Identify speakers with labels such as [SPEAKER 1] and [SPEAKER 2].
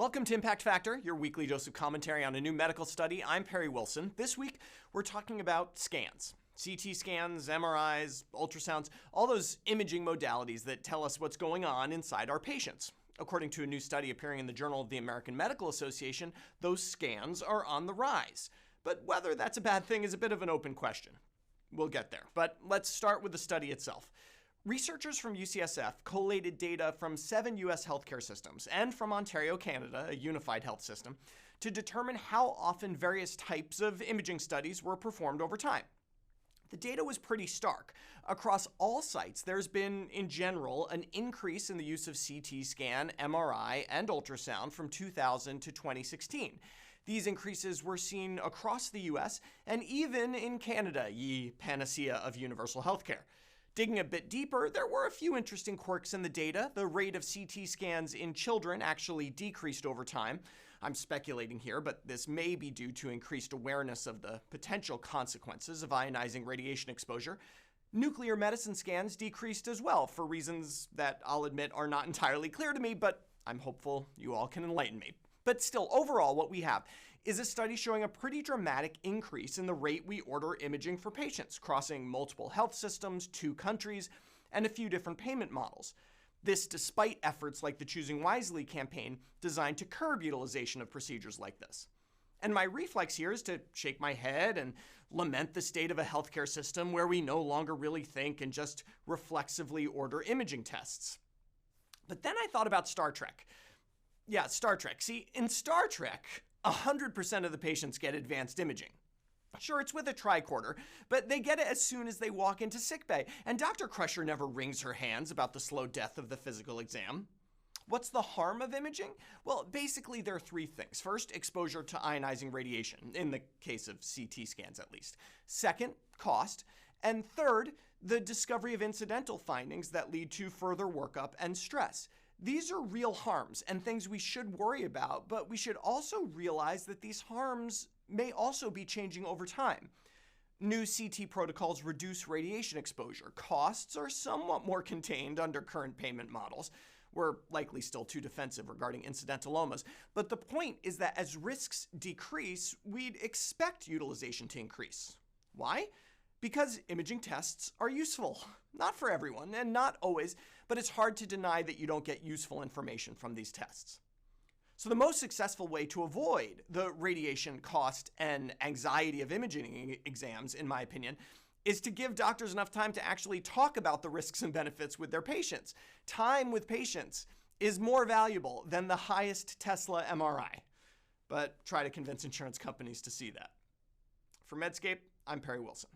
[SPEAKER 1] Welcome to Impact Factor, your weekly dose of commentary on a new medical study. I'm Perry Wilson. This week, we're talking about scans. CT scans, MRIs, ultrasounds, all those imaging modalities that tell us what's going on inside our patients. According to a new study appearing in the Journal of the American Medical Association, those scans are on the rise. But whether that's a bad thing is a bit of an open question. We'll get there, but let's start with the study itself. Researchers from UCSF collated data from 7 U.S. healthcare systems and from Ontario, Canada, a unified health system, to determine how often various types of imaging studies were performed over time. The data was pretty stark. Across all sites, there's been, in general, an increase in the use of CT scan, MRI, and ultrasound from 2000 to 2016. These increases were seen across the U.S. and even in Canada, ye panacea of universal healthcare. Digging a bit deeper, there were a few interesting quirks in the data. The rate of CT scans in children actually decreased over time. I'm speculating here, but this may be due to increased awareness of the potential consequences of ionizing radiation exposure. Nuclear medicine scans decreased as well for reasons that I'll admit are not entirely clear to me, but I'm hopeful you all can enlighten me. But still, overall, what we have is a study showing a pretty dramatic increase in the rate we order imaging for patients, crossing multiple health systems, 2 countries, and a few different payment models. This despite efforts like the Choosing Wisely campaign designed to curb utilization of procedures like this. And my reflex here is to shake my head and lament the state of a healthcare system where we no longer really think and just reflexively order imaging tests. But then I thought about Star Trek. Yeah, Star Trek. See, in Star Trek, 100% of the patients get advanced imaging. Sure, it's with a tricorder, but they get it as soon as they walk into sickbay, and Dr. Crusher never wrings her hands about the slow death of the physical exam. What's the harm of imaging? Well, basically there are 3 things. First, exposure to ionizing radiation, in the case of CT scans at least. Second, cost. And third, the discovery of incidental findings that lead to further workup and stress. These are real harms and things we should worry about, but we should also realize that these harms may also be changing over time. New CT protocols reduce radiation exposure. Costs are somewhat more contained under current payment models. We're likely still too defensive regarding incidentalomas, but the point is that as risks decrease, we'd expect utilization to increase. Why? Because imaging tests are useful. Not for everyone, and not always, but it's hard to deny that you don't get useful information from these tests. So the most successful way to avoid the radiation cost and anxiety of imaging exams, in my opinion, is to give doctors enough time to actually talk about the risks and benefits with their patients. Time with patients is more valuable than the highest Tesla MRI. But try to convince insurance companies to see that. For Medscape, I'm Perry Wilson.